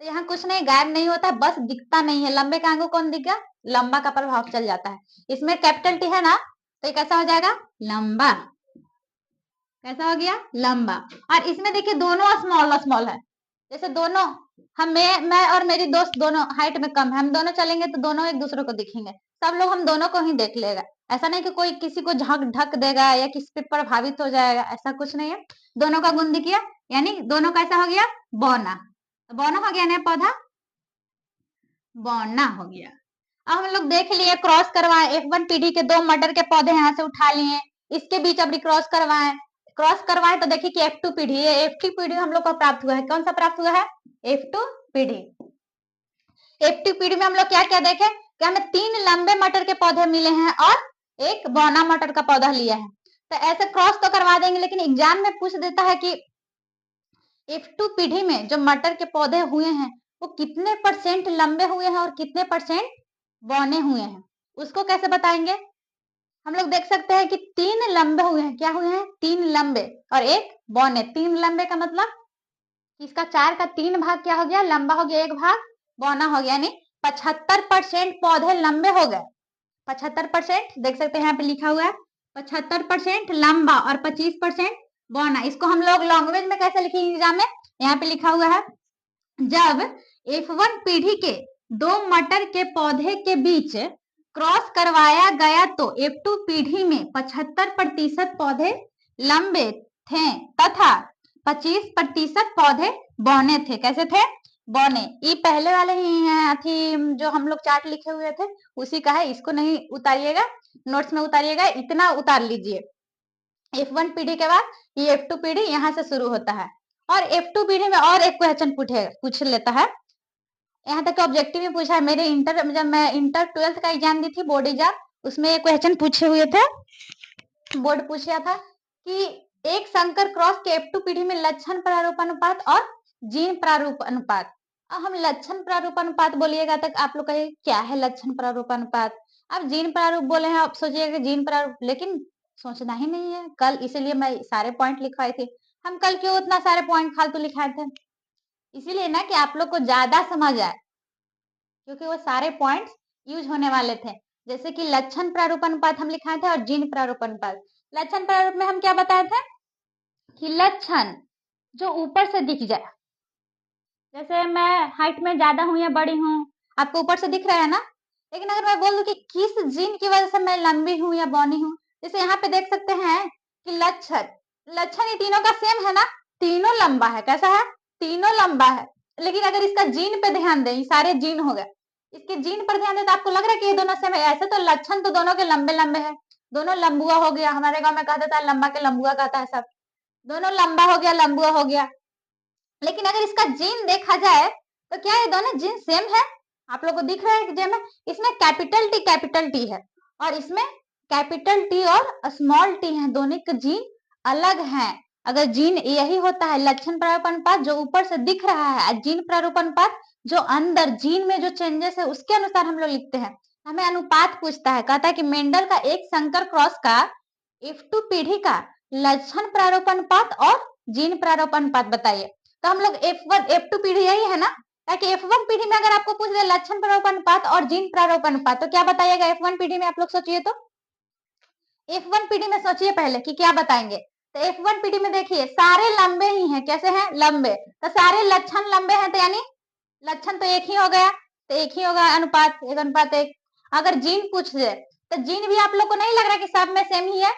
तो यहाँ कुछ नहीं, गायब नहीं होता, बस दिखता नहीं है। लंबे का आगे कौन दिख गया? लंबा का प्रभाव चल जाता है। इसमें कैपिटल टी है ना, तो ये कैसा हो जाएगा? लंबा। कैसा हो गया? लंबा। और इसमें देखिए दोनों स्मॉल स्मॉल है। जैसे दोनों मैं और मेरी दोस्त दोनों हाइट में कम है, हम दोनों चलेंगे तो दोनों एक दूसरे को दिखेंगे। सब लोग हम दोनों को ही देख लेगा। ऐसा नहीं कि कोई किसी को झक ढक देगा या किसी पे प्रभावित हो जाएगा, ऐसा कुछ नहीं है। दोनों का गुण दिखिए, यानी दोनों कैसा हो गया? बौना। बौना हो गया ना पौधा, बौना हो गया। अब हम लोग देख लिए, क्रॉस करवाए, F1 पीढ़ी के 2 मटर के पौधे यहाँ से उठा लिए, इसके बीच अब क्रॉस करवाए। क्रॉस करवाए तो देखिए कि F2 पीढ़ी, ये F2 पीढ़ी हम लोग को प्राप्त हुआ है। कौन सा प्राप्त हुआ है? F2 पीढ़ी। F2 पीढ़ी में हम लोग क्या क्या देखे कि हमें 3 लंबे मटर के पौधे मिले हैं और एक बौना मटर का पौधा लिया है। तो ऐसे क्रॉस तो करवा देंगे, लेकिन एग्जाम में पूछ देता है कि F2 पीढ़ी में जो मटर के पौधे हुए हैं वो कितने परसेंट लंबे हुए हैं और कितने परसेंट बौने हुए हैं, उसको कैसे बताएंगे? हम लोग देख सकते हैं कि 3 लंबे हुए हैं। क्या हुए हैं? 3 लंबे और एक बौने। 3 लंबे का मतलब इसका 4 का 3 भाग क्या हो गया? लंबा हो गया, 1 भाग बौना हो गया, यानी 75% पौधे लंबे हो गए। 75% देख सकते हैं यहाँ पे लिखा हुआ है, 75% लंबा और 25% बौना। इसको हम लोग लैंग्वेज में कैसे लिखेंगे एग्जाम में? यहाँ पे लिखा हुआ है, जब F1 पीढ़ी के 2 मटर के पौधे के बीच क्रॉस करवाया गया तो F2 पीढ़ी में 75% पौधे लंबे थे तथा 25% पौधे बौने थे। कैसे थे? बौने। ये पहले वाले ही हैं, अथी जो हम लोग चार्ट लिखे हुए थे उसी का है, इसको नहीं उतारिएगा, नोट्स में उतारिएगा, इतना उतार लीजिए। F1 पीढ़ी के बाद ये F2 पीढ़ी यहाँ से शुरू होता है। और F2 पीढ़ी में और एक क्वेश्चन पूछ लेता है, यहाँ तक ऑब्जेक्टिव में पूछा है। मेरे जब मैं इंटर 12th का एग्जाम दी थी, बोर्ड एग्जाम, उसमें एक क्वेश्चन पूछे हुए थे, बोर्ड पूछा था कि एक संकर क्रॉस के F2 पीढ़ी में लक्षण प्रारूप अनुपात और जीन प्रारूप अनुपात। अब हम लक्षण प्रारूप अनुपात बोलिएगा तक आप लोग कहिए क्या है लक्षण प्रारूप अनुपात। अब जीन प्रारूप बोले हैं, आप सोचिएगा जीन प्रारूप, लेकिन सोचना ही नहीं है कल, इसीलिए मैं सारे पॉइंट लिखवाई थी। हम कल क्यों उतना सारे पॉइंट फालतू लिखाए थे? इसीलिए ना कि आप लोग को ज्यादा समझ आए, क्योंकि वो सारे पॉइंट्स यूज होने वाले थे। जैसे कि लक्षण प्रारूप अनुपात हम लिखाए थे और जीन प्रारूप अनुपात। लक्षण प्रारूप में हम क्या बताए थे कि लक्षण जो ऊपर से दिख जाए, जैसे मैं हाइट में ज्यादा हूं या बड़ी हूं, आपको ऊपर से दिख रहा है ना, लेकिन अगर मैं बोल दूं कि किस जीन की वजह से मैं लंबी हूं या बौनी हूं, जैसे यहाँ पे देख सकते हैं कि लक्षण लक्षण ये तीनों का सेम है ना, तीनों लंबा है। कैसा है? तीनों लंबा है। लेकिन अगर इसका जीन पे ध्यान दें, सारे जीन हो गए, इसके जीन पर ध्यान दें तो आपको लग रहा है कि ये दोनों सेम है। ऐसे तो लक्षण तो दोनों के लंबे लंबे है, दोनों लंबुआ हो गया, हमारे गाँव में कहा जाता है लंबा के लंबुआ कहता है सब, दोनों लंबा हो गया, लंबुआ हो गया। लेकिन अगर इसका जीन देखा जाए तो क्या ये दोनों जीन सेम है? आप लोगों को दिख रहा है कि जब इसमें कैपिटल टी है और इसमें कैपिटल टी और स्मॉल टी है, दोनों के जीन अलग हैं। अगर जीन यही होता है लक्षण प्रारूप अनुपात जो ऊपर से दिख रहा है, जीन प्रारूप अनुपात जो अंदर जीन में जो चेंजेस है उसके अनुसार हम लोग लिखते हैं। हमें अनुपात पूछता है, कहता है कि मेंडल का एक संकर क्रॉस का F2 पीढ़ी का लक्षण प्रारूप अनुपात और जीन प्रारूप अनुपात बताइए। तो हम लोग F1 F2 पीढ़ी यही है ना, ताकि F1 पीढ़ी में अगर आपको पूछ दे लक्षण प्रारूप अनुपात और जीन प्रारूप अनुपात तो क्या बताइएगा? F1 पीढ़ी में आप लोग सोचिए तो, F1 पीढ़ी में सोचिए पहले कि क्या बताएंगे। तो F1 पीढ़ी में देखिए सारे लंबे ही हैं। कैसे हैं? लंबे। तो सारे लक्षण लंबे हैं, तो यानी लक्षण तो एक ही हो गया, तो एक ही होगा अनुपात, एक अनुपात एक। अगर जीन पूछ दे तो जीन भी आप लोग को नहीं लग रहा कि सब में सेम ही है,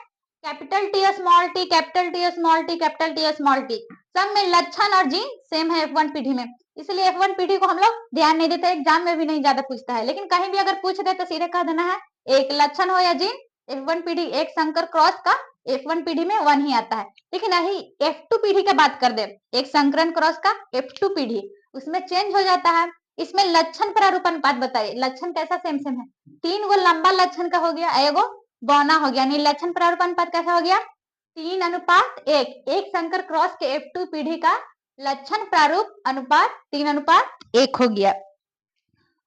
capital T small T, capital T small T, capital T small T, सब में लक्षण और जीन सेम है F1 पीढ़ी में। इसलिए F1 पीढ़ी को हम लोग ध्यान नहीं देते, एग्जाम में भी नहीं ज्यादा पूछता है। लेकिन कहीं भी अगर पूछ दे तो सीधे कह देना है एक लक्षण हो या जीन, F1 पीढ़ी एक संकर क्रॉस का F1 पीढ़ी में 1 ही आता है। लेकिन यही F2 पीढ़ी का बात कर दे, एक संकरण क्रॉस का F2 पीढ़ी, उसमें चेंज हो जाता है। इसमें लक्षण प्रारूप अनुपात बताइए, लक्षण कैसा सेम सेम है? 3 गो लंबा लक्षण का हो गया, एगो बौना हो गया, यानी लक्षण प्रारूप अनुपात कैसा हो गया? 3:1। एक संकर क्रॉस के F2 पीढ़ी का लक्षण प्रारूप अनुपात 3:1 हो गया।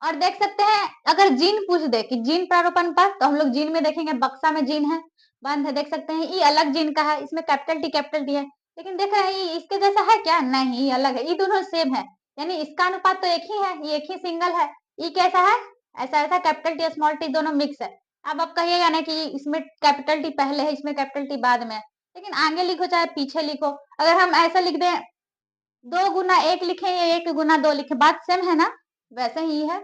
और देख सकते हैं अगर जीन पूछ दे कि जीन प्रारूपण पर, तो हम लोग जीन में देखेंगे बक्सा में जीन है, बंद है, देख सकते हैं ये अलग जीन का है, इसमें कैपिटल टी है, लेकिन देख रहे हैं ये इसके जैसा है क्या? नहीं, ये अलग है, ये दोनों सेम है, यानी इसका अनुपात तो एक ही है, ये एक ही सिंगल है। ये कैसा है? ऐसा ऐसा कैपिटल टी स्मॉल टी दोनों मिक्स है। अब आप कहिएगा ना कि इसमें कैपिटल टी पहले है, इसमें कैपिटल टी बाद में है, लेकिन आगे लिखो चाहे पीछे लिखो, अगर हम ऐसा लिख दें 2 गुना 1 लिखे या 1 गुना 2 लिखे, बात सेम है ना? वैसे ही है।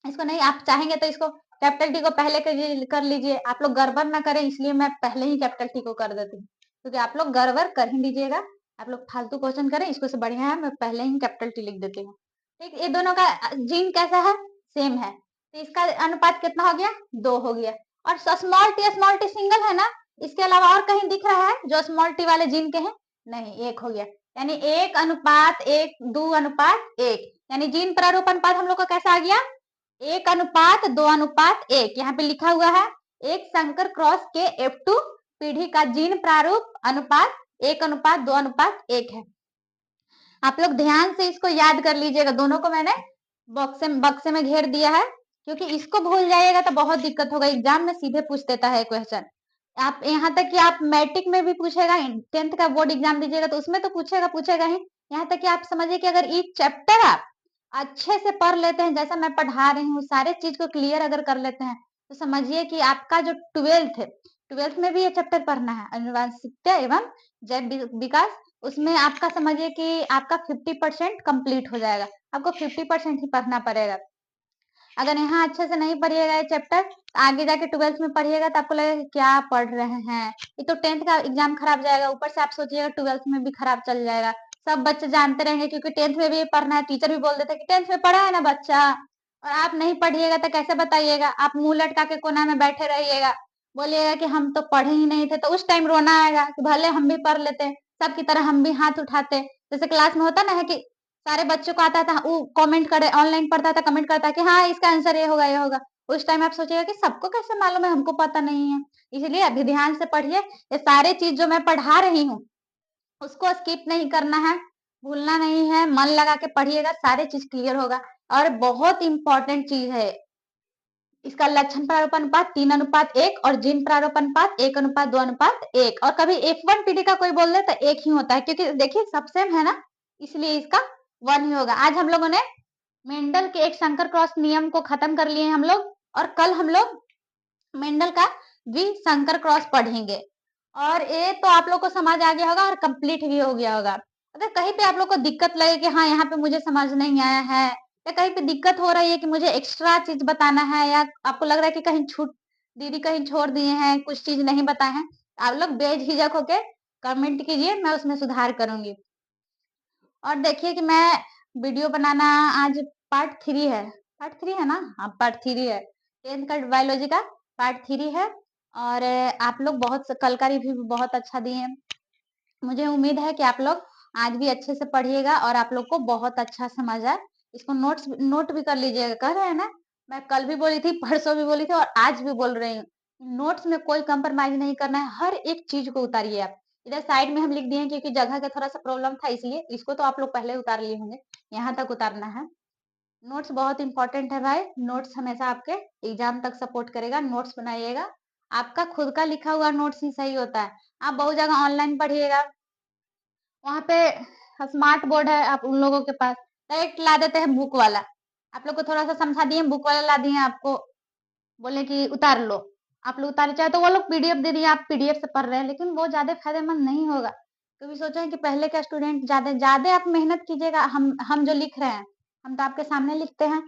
इसको नहीं, आप चाहेंगे तो इसको कैपिटल टी को पहले कर लीजिए, आप लोग गड़बड़ ना करें इसलिए मैं पहले ही कैपिटल टी को कर देती हूँ, क्योंकि आप लोग गड़बड़ कर ही लीजिएगा, आप लोग फालतू क्वेश्चन करें, इसको से बढ़िया है मैं पहले ही कैपिटल टी लिख देती हूँ। ठीक, ये दोनों का जीन कैसा है? सेम है, तो इसका अनुपात कितना हो गया? 2 हो गया। और स्मॉल टी सिंगल है ना, इसके अलावा और कहीं दिख रहा है जो स्मॉल टी वाले जीन के हैं? नहीं, 1 हो गया, यानी 1 अनुपात 1, 2 अनुपात 1, यानी जीन प्रारूपण पद हम लोग का कैसा आ गया? 1 अनुपात 2 अनुपात 1, यहाँ पे लिखा हुआ है एक संकर क्रॉस के F2 पीढ़ी का जीन प्रारूप अनुपात 1 अनुपात 2 अनुपात 1 है। आप लोग ध्यान से इसको याद कर लीजिएगा, दोनों को मैंने बक्से में घेर दिया है, क्योंकि इसको भूल जाइएगा तो बहुत दिक्कत होगा, एग्जाम में सीधे पूछ देता है क्वेश्चन। आप यहाँ तक कि आप मैट्रिक में भी पूछेगा, 10th का बोर्ड एग्जाम दीजिएगा तो उसमें तो पूछेगा ही। यहाँ तक कि आप समझिए कि अगर ये चैप्टर आप अच्छे से पढ़ लेते हैं, जैसा मैं पढ़ा रही हूँ, सारे चीज को क्लियर अगर कर लेते हैं, तो समझिए कि आपका जो 12th में भी ये चैप्टर पढ़ना है, अनुवांशिकता एवं जैव विकास, उसमें आपका समझिए कि आपका 50% कंप्लीट हो जाएगा, आपको 50% ही पढ़ना पड़ेगा। अगर यहाँ अच्छे से नहीं पढ़िएगा ये चैप्टर, तो आगे जाके 12th में पढ़िएगा तो आपको लगेगा क्या पढ़ रहे हैं, ये तो 10th का एग्जाम खराब जाएगा, ऊपर से आप सोचिएगा 12th में भी खराब चल जाएगा। सब बच्चे जानते रहेंगे, क्योंकि 10th में भी पढ़ना है, टीचर भी बोल देते कि 10th में पढ़ा है ना बच्चा, और आप नहीं पढ़िएगा तो कैसे बताइएगा? आप मुंह लटका के कोना में बैठे रहिएगा, बोलिएगा कि हम तो पढ़े ही नहीं थे, तो उस टाइम रोना आएगा कि भले हम भी पढ़ लेते, सबकी तरह हम भी हाथ उठाते। जैसे क्लास में होता ना है कि सारे बच्चों को आता था, वो कमेंट करे, ऑनलाइन पढ़ता था, कमेंट करता कि हाँ इसका आंसर ये होगा ये होगा, उस टाइम आप सोचिएगा कि सबको कैसे मालूम है, हमको पता नहीं है। इसलिए अभी ध्यान से पढ़िए, ये सारे चीज जो मैं पढ़ा रही हूँ उसको स्किप नहीं करना है, भूलना नहीं है, मन लगा के पढ़िएगा, सारे चीज क्लियर होगा। और बहुत इंपॉर्टेंट चीज है इसका लक्षण प्रारूपण अनुपात 3 अनुपात 1 और जीन प्रारूपण अनुपात 1 अनुपात 2 अनुपात 1, और कभी F1 पीढ़ी का कोई बोल दे तो 1 ही होता है, क्योंकि देखिए सब सेम है ना, इसलिए इसका 1 ही होगा। आज हम लोगों ने मेंडल के एक संकर क्रॉस नियम को खत्म कर लिए हम लोग, और कल हम लोग मेंडल का संकर क्रॉस पढ़ेंगे, और ये तो आप लोग को समझ आ गया होगा और कंप्लीट भी हो गया होगा। अगर कहीं पे आप लोग को दिक्कत लगे कि हाँ यहाँ पे मुझे समझ नहीं आया है, या कहीं पे दिक्कत हो रही है कि मुझे एक्स्ट्रा चीज बताना है, या आपको लग रहा है कि कहीं दीदी कहीं छोड़ दिए हैं, कुछ चीज नहीं बताए हैं, आप लोग बेझिझक होके कमेंट कीजिए, मैं उसमें सुधार करूंगी। और देखिए कि मैं वीडियो बनाना आज पार्ट 3 है ना? हाँ पार्ट 3 है, 10th का बायोलॉजी का पार्ट 3 है। और आप लोग कल का रिव्यू भी बहुत अच्छा दिए हैं, मुझे उम्मीद है कि आप लोग आज भी अच्छे से पढ़िएगा और आप लोग को बहुत अच्छा समझ आए। इसको नोट भी कर लीजिएगा, कह रहे हैं ना, मैं कल भी बोली थी, परसों भी बोली थी और आज भी बोल रही हूँ, नोट्स में कोई कंप्रोमाइज नहीं करना है, हर एक चीज को उतारिए आप। इधर साइड में हम लिख दिए क्योंकि जगह का थोड़ा सा प्रॉब्लम था, इसलिए इसको तो आप लोग पहले उतार लिए होंगे, यहाँ तक उतारना है। नोट्स बहुत इंपॉर्टेंट है भाई, नोट्स हमेशा आपके एग्जाम तक सपोर्ट करेगा, नोट्स बनाइएगा, आपका खुद का लिखा हुआ नोट्स ही सही होता है। आप बहुत जगह ऑनलाइन पढ़िएगा, वहाँ पे स्मार्ट बोर्ड है, आप उन लोगों के पास डायरेक्ट ला देते हैं बुक वाला, आप लोग को थोड़ा सा समझा दिए, बुक वाला ला दिए आपको, बोले कि उतार लो, आप लोग उतारे, चाहे तो वो लोग पीडीएफ दे दिए, आप पीडीएफ से पढ़ रहे हैं, लेकिन वो ज्यादा फायदेमंद नहीं होगा। कभी सोचा है कि पहले का स्टूडेंट ज्यादा आप मेहनत कीजिएगा, हम जो लिख रहे हैं, हम तो आपके सामने लिखते हैं,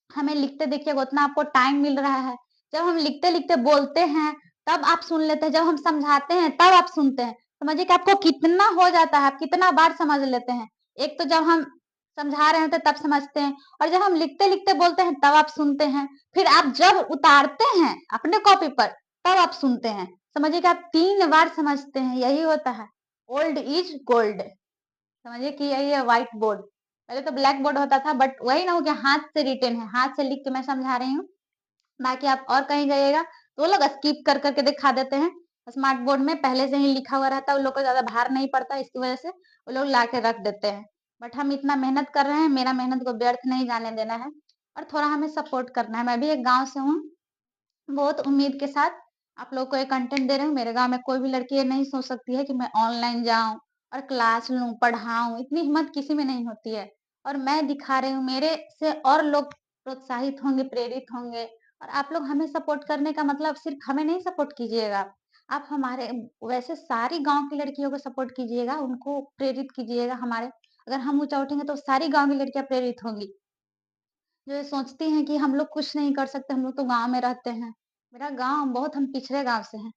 हमें लिखते देखिएगा उतना आपको टाइम मिल रहा है, जब हम लिखते लिखते बोलते हैं तब आप सुन लेते हैं, जब हम समझाते हैं तब आप सुनते हैं, समझिए कि आपको कितना हो जाता है, आप कितना बार समझ लेते हैं। एक तो जब हम समझा रहे होते तब समझते हैं, और जब हम लिखते लिखते बोलते हैं तब आप सुनते हैं, फिर आप जब उतारते हैं अपने कॉपी पर तब आप सुनते हैं, समझिए कि आप 3 बार समझते हैं, यही होता है ओल्ड इज गोल्ड। समझिए कि यही है व्हाइट बोर्ड, पहले तो ब्लैक बोर्ड होता था, बट वही ना हो गया, हाथ से रिटन है, हाथ से लिख के मैं समझा रही हूँ। बाकी आप और कहीं जाइएगा तो वो लोग स्किप कर करके दिखा देते हैं, स्मार्ट बोर्ड में पहले से ही लिखा हुआ रहता है, उन लोग को ज्यादा भार नहीं पड़ता, इसकी वजह से वो लोग ला के रख देते हैं। बट हम इतना मेहनत कर रहे हैं, मेरा मेहनत को व्यर्थ नहीं जाने देना है। और थोड़ा हमें सपोर्ट करना है। मैं भी एक गाँव से हूँ, बहुत उम्मीद के साथ आप लोग को ये कंटेंट दे रही हूँ। मेरे गाँव में कोई भी लड़की ये नहीं सोच सकती है कि मैं ऑनलाइन जाऊँ और क्लास लूँ, पढ़ाऊँ, इतनी हिम्मत किसी में नहीं होती है। और मैं दिखा रही हूँ, मेरे से और लोग प्रोत्साहित होंगे, प्रेरित होंगे और आप लोग हमें सपोर्ट करने का मतलब सिर्फ़ हमें नहीं सपोर्ट कीजिएगा, आप हमारे वैसे सारी गाँव की लड़कियों को सपोर्ट कीजिएगा, उनको प्रेरित कीजिएगा हमारे अगर हम ऊँचा उठेंगे तो सारी गाँव की लड़कियाँ प्रेरित होंगी। जो ये सोचती हैं कि हम लोग कुछ नहीं कर सकते, हम लोग तो गाँव में रहते हैं। मेरा गाँव बहुत हम पिछड़े गाँव से हैं।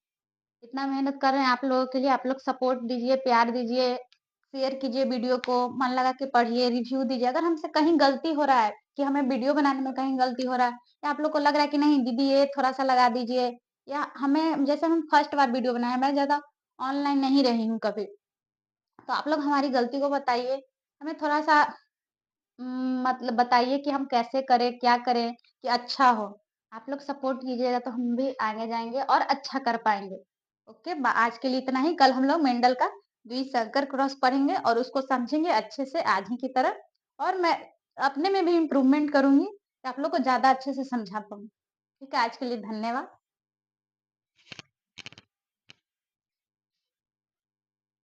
इतना मेहनत कर रहे हैं आप लोगों के लिए, आप लोग सपोर्ट दीजिए, प्यार दीजिए, शेयर कीजिए वीडियो को, मन लगा के पढ़िए, रिव्यू दीजिए। अगर हमसे कहीं गलती हो रहा है कि हमें वीडियो बनाने में कहीं गलती हो रहा है या आप लोग को लग रहा है कि नहीं दीदी ये थोड़ा-सा लगा दीजिए या हमें जैसे हम फर्स्ट बार वीडियो बनाए हैं, मैं ज़्यादा ऑनलाइन नहीं रही हूँ कभी। तो आप लोग हमारी गलती को बताइए, हमें थोड़ा-सा मतलब बताइए कि हम कैसे करें, क्या करें कि अच्छा हो? आप लोग सपोर्ट कीजिएगा तो हम भी आगे जाएँगे और अच्छा कर पाएँगे। ओके, आज के लिए इतना ही। कल हम लोग मेंडल का द्विसंकर क्रॉस पढ़ेंगे और उसको समझेंगे अच्छे से आज ही की तरह और मैं अपने में भी इम्प्रूवमेंट करूँगी कि आप लोग को ज़्यादा अच्छे से समझा पाऊँ। ठीक है, आज के लिए धन्यवाद।